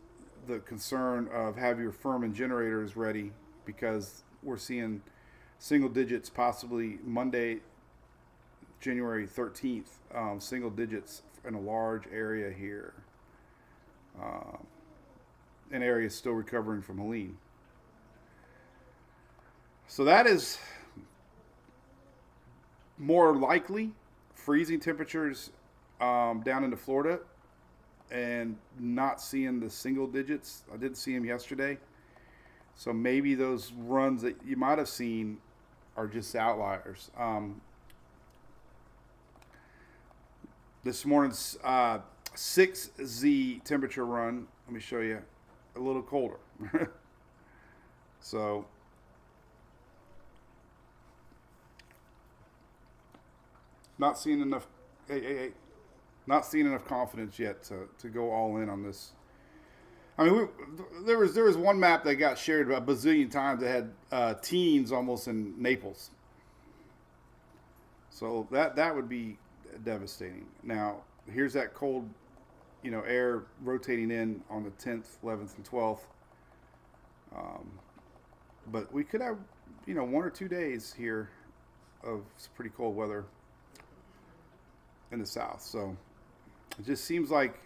the concern of have your firm and generators ready, because we're seeing single digits possibly Monday January 13th, single digits in a large area here. An area still recovering from Helene. So that is more likely freezing temperatures down into Florida, and not seeing the single digits. I didn't see them yesterday. So maybe those runs that you might have seen are just outliers. This morning's 6Z temperature run, let me show you, a little colder. So not seeing enough not seeing enough confidence yet to go all in on this. I mean, there was one map that got shared about a bazillion times that had teens almost in Naples. So that would be devastating. Now, here's that cold, air rotating in on the 10th, 11th, and 12th. But we could have, 1 or 2 days here of pretty cold weather in the south. So it just seems like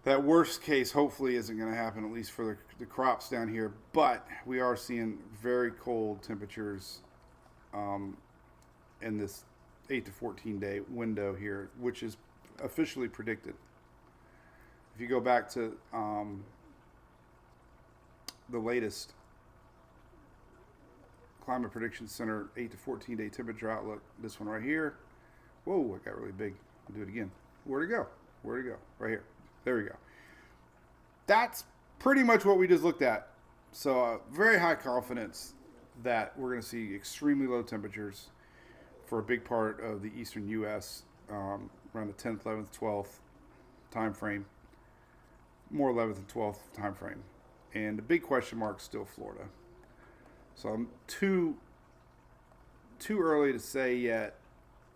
that worst case hopefully isn't going to happen, at least for the crops down here. But we are seeing very cold temperatures in this 8 to 14 day window here, which is officially predicted. If you go back to the latest Climate Prediction Center 8 to 14 day temperature outlook, this one right here. Whoa, it got really big. I'll do it again. Where'd it go? Right here. There we go. That's pretty much what we just looked at. So very high confidence that we're going to see extremely low temperatures for a big part of the eastern U.S. Around the 10th, 11th, 12th time frame. More 11th and 12th time frame. And the big question mark is still Florida. So I'm too early to say yet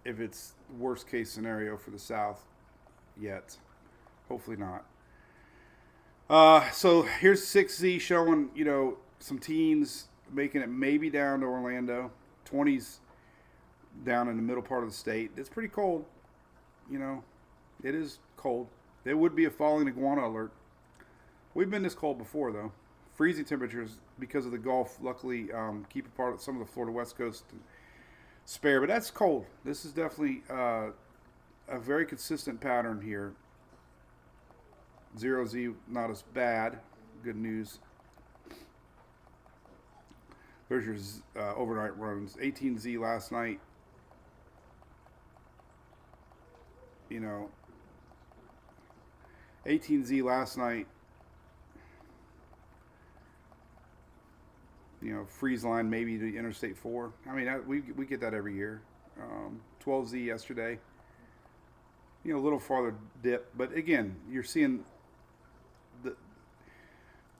if it's worst case scenario for the South yet. Hopefully not. So here's 6Z showing, some teens making it maybe down to Orlando. 20s down in the middle part of the state. It's pretty cold. It is cold. There would be a falling iguana alert. We've been this cold before, though. Freezing temperatures because of the Gulf, luckily, keep a part of some of the Florida West Coast spare. But that's cold. This is definitely a very consistent pattern here. 0Z, not as bad. Good news. There's your overnight runs. 18Z last night. 18Z last night. Freeze line maybe to Interstate 4. I mean, we get that every year. 12Z yesterday. A little farther dip. But again, you're seeing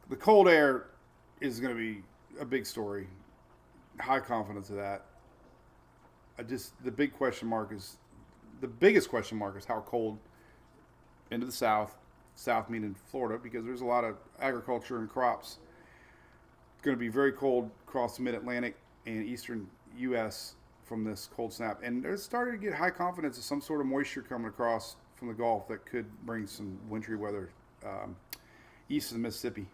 the cold air is going to be a big story. High confidence of that. The biggest question mark is how cold into the south meaning Florida, because there's a lot of agriculture and crops. It's going to be very cold across the mid-Atlantic and eastern U.S. from this cold snap. And they're starting to get high confidence of some sort of moisture coming across from the Gulf that could bring some wintry weather east of the Mississippi.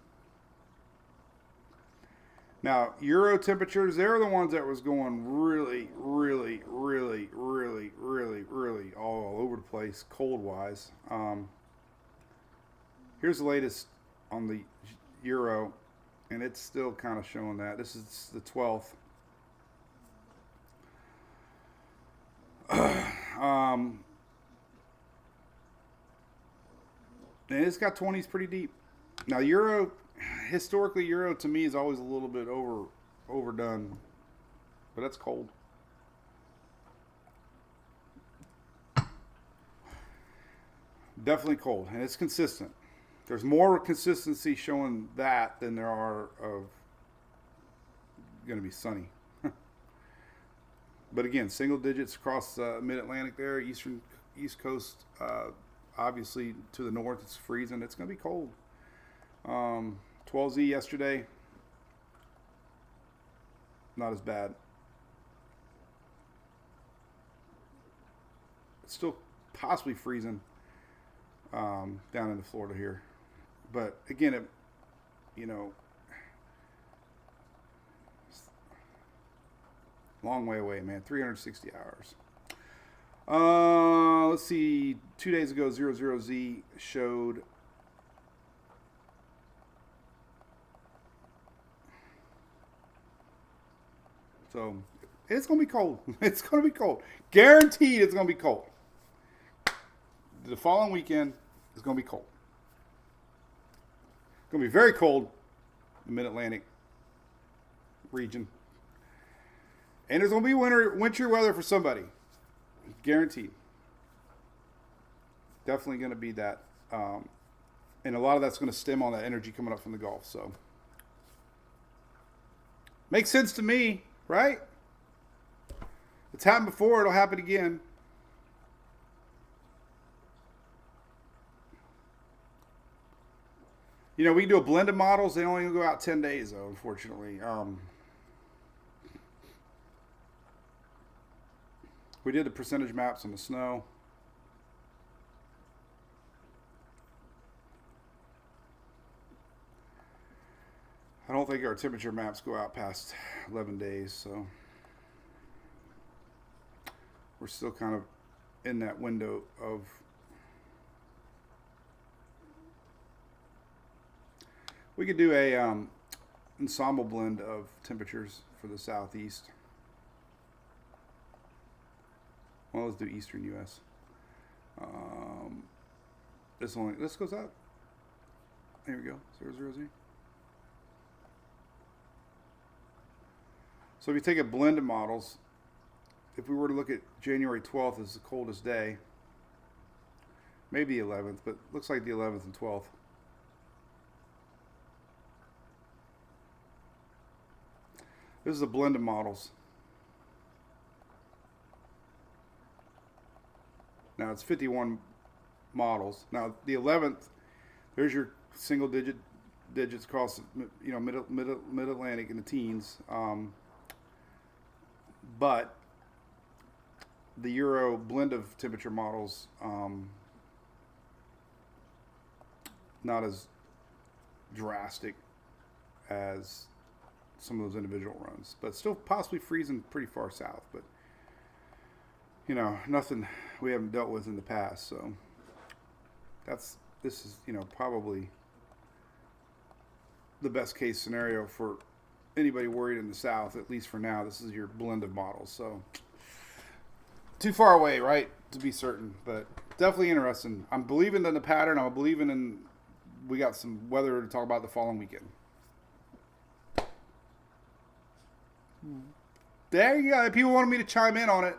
Now, Euro temperatures, they're the ones that was going really, really, really, really, really, really all over the place, cold-wise. Here's the latest on the Euro, and it's still kind of showing that. This is the 12th. And it's got 20s pretty deep. Now, historically, Euro to me is always a little bit overdone, but that's cold. Definitely cold, and it's consistent. There's more consistency showing that than there are of going to be sunny. But again, single digits across mid-Atlantic there, East Coast, obviously to the north it's freezing. It's going to be cold. 12Z yesterday, not as bad. still possibly freezing down into Florida here. But again, it, you know, long way away, man. 360 hours. Let's see. 2 days ago, 00Z showed so it's gonna be cold. It's gonna be cold. Guaranteed, it's gonna be cold. The following weekend is gonna be cold. It's gonna be very cold in the Mid-Atlantic region, and there's gonna be winter weather for somebody. Guaranteed. Definitely going to be that. And a lot of that's going to stem on that energy coming up from the Gulf. So, makes sense to me, right? It's happened before. It'll happen again. You know, we can do a blend of models. They only go out 10 days, though, unfortunately. We did the percentage maps on the snow. I don't think our temperature maps go out past 11 days, so we're still kind of in that window of we could do a ensemble blend of temperatures for the southeast. Well, let's do Eastern U.S. This goes out. Here we go. 00Z. So if you take a blend of models, if we were to look at January 12th as the coldest day, maybe the 11th, but looks like the 11th and 12th. This is a blend of models. Now it's 51 models. Now the 11th, there's your single digits across, you know, mid Atlantic in the teens. But the Euro blend of temperature models, not as drastic as some of those individual runs, but still possibly freezing pretty far south. But you know, nothing we haven't dealt with in the past. So this is, you know, probably the best case scenario for anybody worried in the South, at least for now. This is your blend of models. So too far away, right, to be certain, but definitely interesting. I'm believing in the pattern. I'm believing in we got some weather to talk about the following weekend. There you go. People wanted me to chime in on it.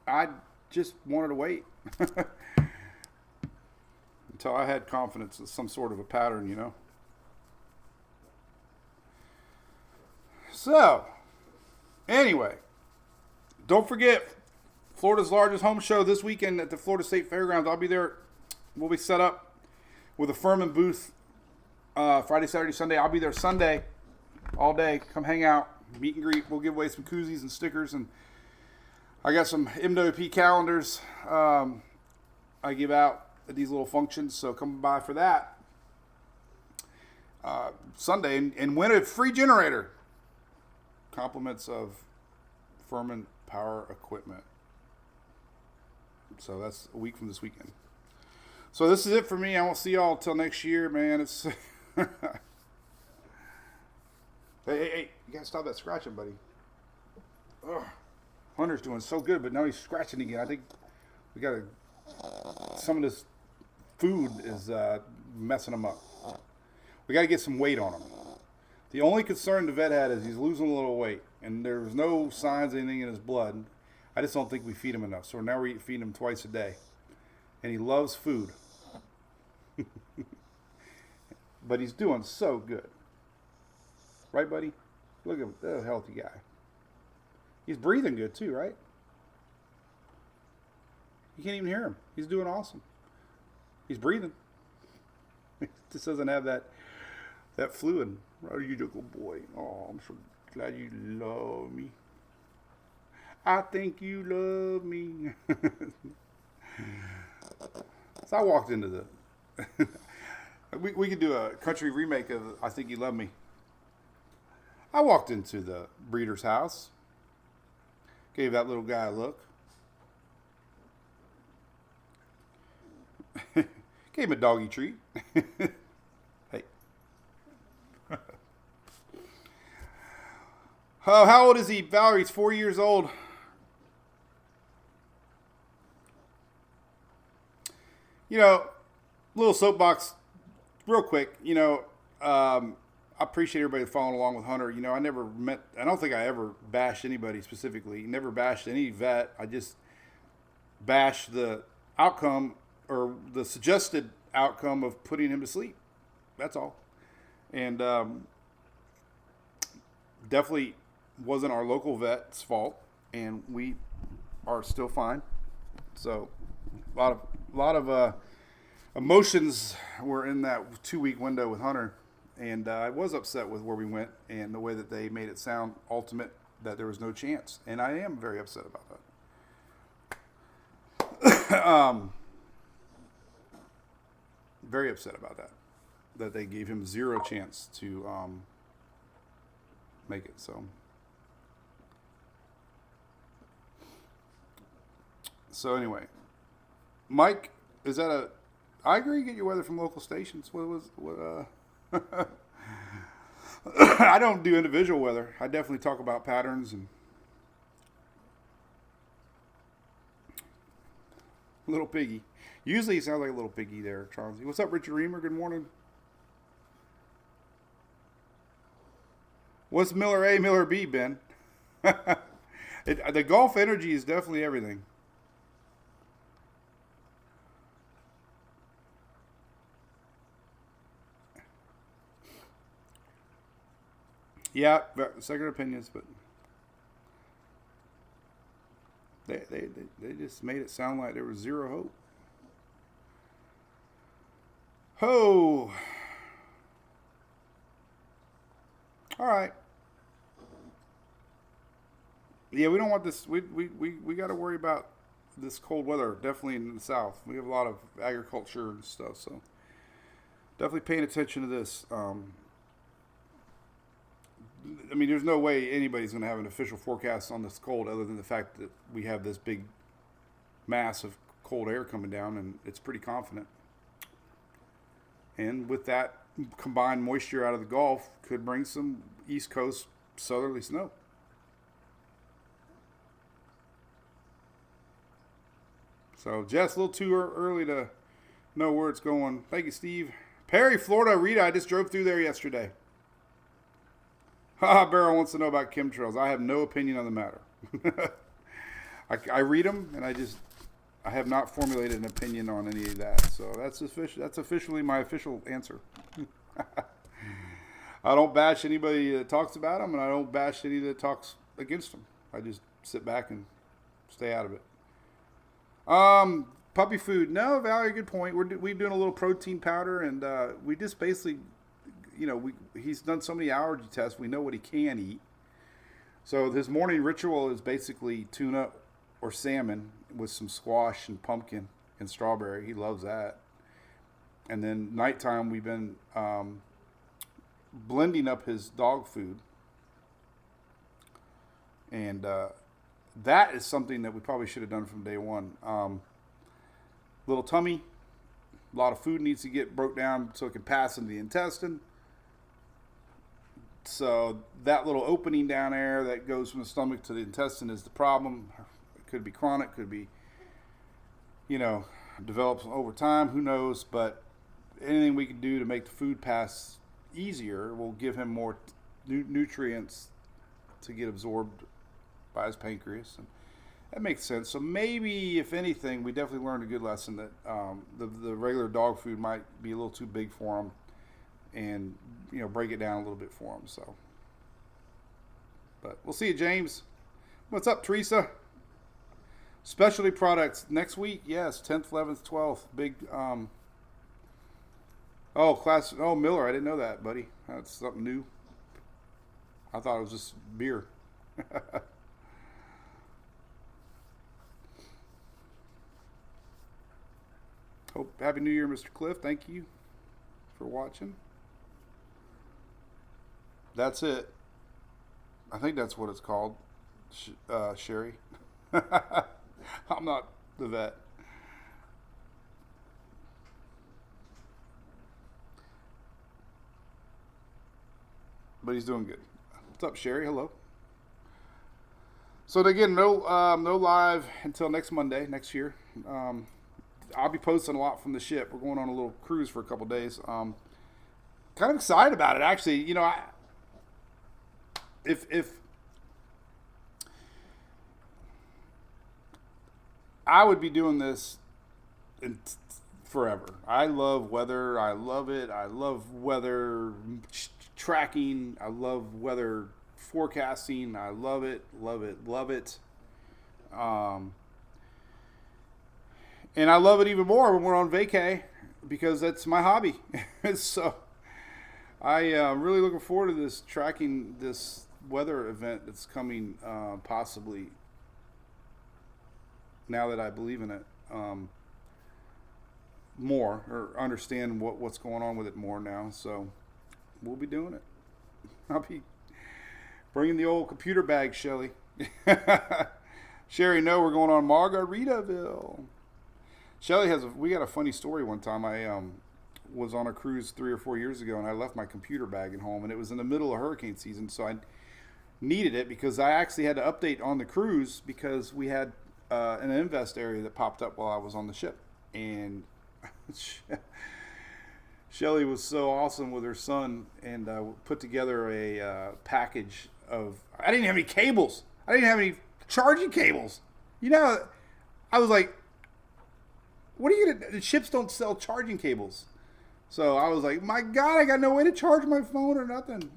I just wanted to wait until I had confidence in some sort of a pattern, you know. So, anyway, don't forget Florida's largest home show this weekend at the Florida State Fairgrounds. I'll be there. We'll be set up with a Furman booth Friday, Saturday, Sunday. I'll be there Sunday all day. Come hang out, meet and greet. We'll give away some koozies and stickers, and I got some MWP calendars I give out at these little functions, so come by for that Sunday and win a free generator. Compliments of Furman Power Equipment. So that's a week from this weekend. So this is it for me. I won't see y'all till next year, man. It's hey, you gotta stop that scratching, buddy. Ugh. Hunter's doing so good, but now he's scratching again. I think we gotta. Some of this food is messing him up. We gotta get some weight on him. The only concern the vet had is he's losing a little weight, and there's no signs of anything in his blood. I just don't think we feed him enough. So now we're feeding him twice a day, and he loves food. But he's doing so good, right, buddy? Look at that healthy guy. He's breathing good too, right? You can't even hear him. He's doing awesome. He's breathing. He just doesn't have that fluid. Right, you good boy. Oh, I'm so glad you love me. I think you love me. So I walked into the. we could do a country remake of I Think You Love Me. I walked into the breeder's house, gave that little guy a look, gave him a doggy treat. Hey. Oh, how old is he? Valerie's 4 years old. Little soapbox, real quick. I appreciate everybody following along with Hunter. I don't think I ever bashed anybody specifically. Never bashed any vet. I just bashed the outcome or the suggested outcome of putting him to sleep. That's all. And definitely wasn't our local vet's fault, and we are still fine. So a lot of emotions were in that 2-week window with Hunter, and I was upset with where we went and the way that they made it sound ultimate, that there was no chance, and I am very upset about that. Very upset about that they gave him zero chance to make it. So anyway, Mike, is that a? I agree. Get your weather from local stations. What? I don't do individual weather. I definitely talk about patterns and. Little piggy. Usually he sounds like a little piggy there, Chauncey. What's up, Richard Reamer? Good morning. What's Miller A, Miller B, Ben? The golf energy is definitely everything. Yeah, second opinions, but they just made it sound like there was zero hope. Ho! All right. Yeah, we don't want this. We got to worry about this cold weather. Definitely in the south, we have a lot of agriculture and stuff. So definitely paying attention to this. There's no way anybody's going to have an official forecast on this cold, other than the fact that we have this big mass of cold air coming down, and it's pretty confident. And with that combined moisture out of the Gulf, could bring some East Coast southerly snow. So, Jess, a little too early to know where it's going. Thank you, Steve. Perry, Florida. Rita, I just drove through there yesterday. Barrow wants to know about chemtrails. I have no opinion on the matter. I read them, and I have not formulated an opinion on any of that. So that's officially my official answer. I don't bash anybody that talks about them, and I don't bash any that talks against them. I just sit back and stay out of it. Puppy food. No, Valerie, good point. We're doing a little protein powder, and we just basically, he's done so many allergy tests. We know what he can eat. So his morning ritual is basically tuna or salmon with some squash and pumpkin and strawberry. He loves that. And then nighttime, we've been blending up his dog food. And that is something that we probably should have done from day one. Little tummy, a lot of food needs to get broke down so it can pass into the intestine. So that little opening down there that goes from the stomach to the intestine is the problem. It could be chronic, could be, develops over time, who knows. But anything we can do to make the food pass easier will give him more nutrients to get absorbed by his pancreas. And that makes sense. So maybe, if anything, we definitely learned a good lesson that the regular dog food might be a little too big for him, and break it down a little bit for him. So, but we'll see you, James. What's up, Teresa? Specialty products next week. Yes, 10th, 11th, 12th. Big. Miller. I didn't know that, buddy. That's something new. I thought it was just beer. Hope Happy New Year, Mr. Cliff. Thank you for watching. That's it. I think that's what it's called, Sherry. I'm not the vet. But he's doing good. What's up, Sherry? Hello. So again, no live until next Monday, next year. I'll be posting a lot from the ship. We're going on a little cruise for a couple days. Kind of excited about it, actually. You know, if I would be doing this forever. I love weather. I love it. I love weather tracking. I love weather forecasting. I love it. Love it. Love it. And I love it even more when we're on vacay because that's my hobby. So I am really looking forward to this tracking this weather event that's coming possibly now that I believe in it more or understand what's going on with it more now. So we'll be doing it. I'll be bringing the old computer bag, Shelly. Sherry, no, we're going on Margaritaville. Shelly we got a funny story one time. I was on a cruise 3 or 4 years ago, and I left my computer bag at home, and it was in the middle of hurricane season, so I needed it because I actually had to update on the cruise because we had an invest area that popped up while I was on the ship, and Shelly was so awesome with her son and put together a package of. I didn't have any cables. I didn't have any charging cables. You know, I was like, "What are you gonna? The ships don't sell charging cables." So I was like, "My God, I got no way to charge my phone or nothing."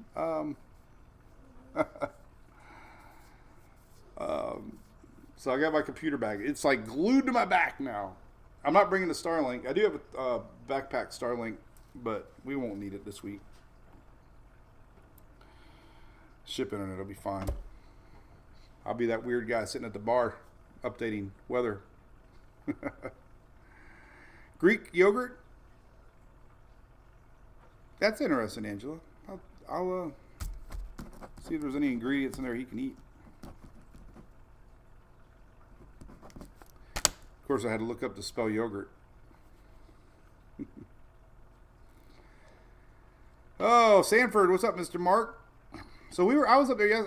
So I got my computer bag. It's like glued to my back now. I'm not bringing the Starlink. I do have a backpack Starlink, but we won't need it this week. Ship internet will be fine. I'll be that weird guy sitting at the bar updating weather. Greek yogurt? That's interesting, Angela. I'll see if there's any ingredients in there he can eat. Of course, I had to look up to spell yogurt. Oh, Sanford, what's up, Mr. Mark? So I was up there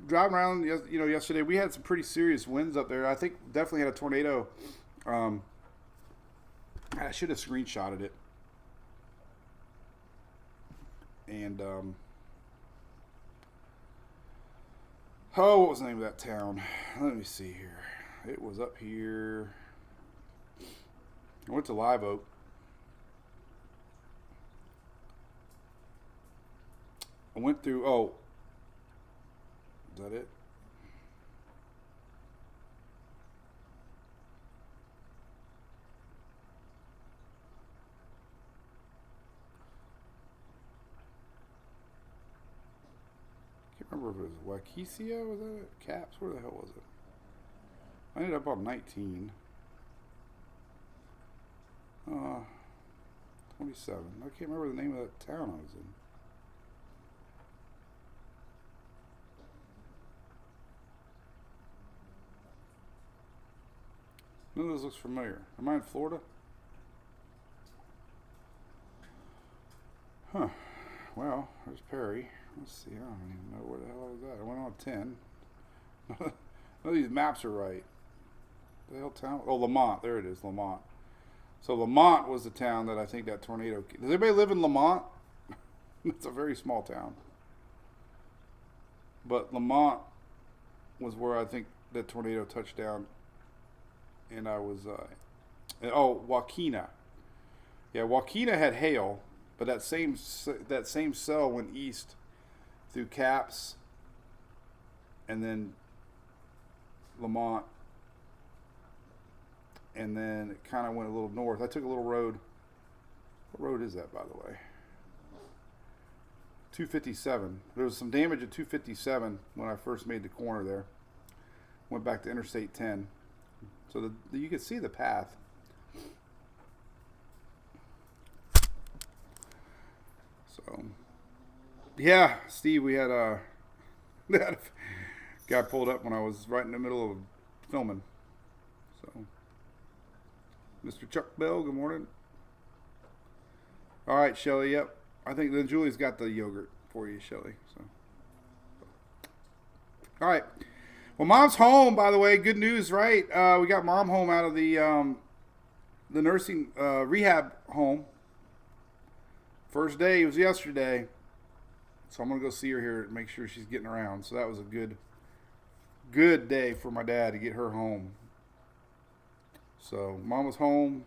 driving around yesterday. We had some pretty serious winds up there. I think definitely had a tornado. I should have screenshotted it. And what was the name of that town? Let me see here. It was up here. I went to Live Oak. I went through, is that it? I can't remember if it was Waikisia, was that it? Caps, where the hell was it? I ended up on 19. 27. I can't remember the name of that town I was in. None of this looks familiar. Am I in Florida? Huh. Well, there's Perry. Let's see. I don't even know where the hell I was at. I went on 10. None of these maps are right. The hell town? Oh, Lamont. There it is, Lamont. So Lamont was the town that I think that tornado. Does anybody live in Lamont? It's a very small town. But Lamont was where I think that tornado touched down. And I was, Waukena. Yeah, Waukena had hail, but that same cell went east through Caps, and then Lamont, and then it kind of went a little north. I took a little road. What road is that, by the way? 257. There was some damage at 257 when I first made the corner there. Went back to Interstate 10. So you could see the path. So, yeah, Steve, we had a guy pulled up when I was right in the middle of filming. So, Mr. Chuck Bell, good morning. All right, Shelly, yep. I think then Julie's got the yogurt for you, Shelly. So, all right. Well, Mom's home, by the way. Good news, right? We got Mom home out of the nursing rehab home. First day was yesterday. So I'm going to go see her here and make sure she's getting around. So that was a good day for my dad to get her home. So Mom was home.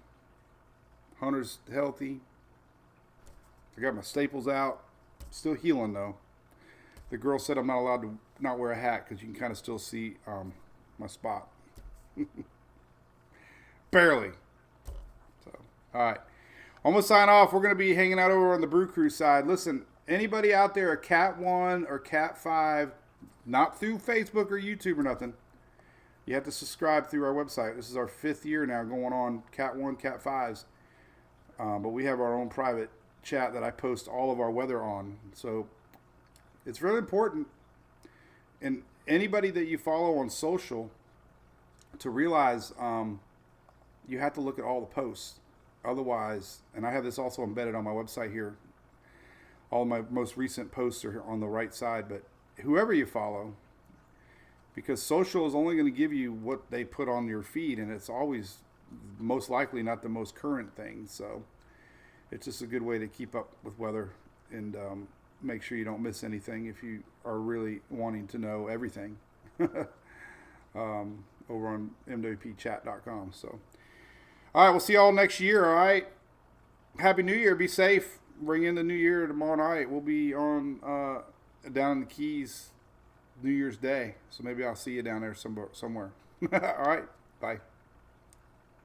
Hunter's healthy. I got my staples out. Still healing, though. The girl said I'm not allowed to not wear a hat because you can kind of still see my spot. Barely. So, all right. I'm going to sign off. We're going to be hanging out over on the Brew Crew side. Listen, anybody out there, a Cat 1 or Cat 5, not through Facebook or YouTube or nothing, you have to subscribe through our website. This is our 5th year now going on Cat 1, Cat 5s. But we have our own private chat that I post all of our weather on. So it's really important. And anybody that you follow on social to realize you have to look at all the posts. Otherwise, and I have this also embedded on my website here, all my most recent posts are on the right side, but whoever you follow, because social is only going to give you what they put on your feed, and it's always most likely not the most current thing. So it's just a good way to keep up with weather and make sure you don't miss anything if you are really wanting to know everything over on mwpchat.com. So, all right, we'll see y'all next year, all right? Happy New Year. Be safe. Bring in the New Year tomorrow night. We'll be on down in the Keys New Year's Day. So maybe I'll see you down there somewhere. All right, bye.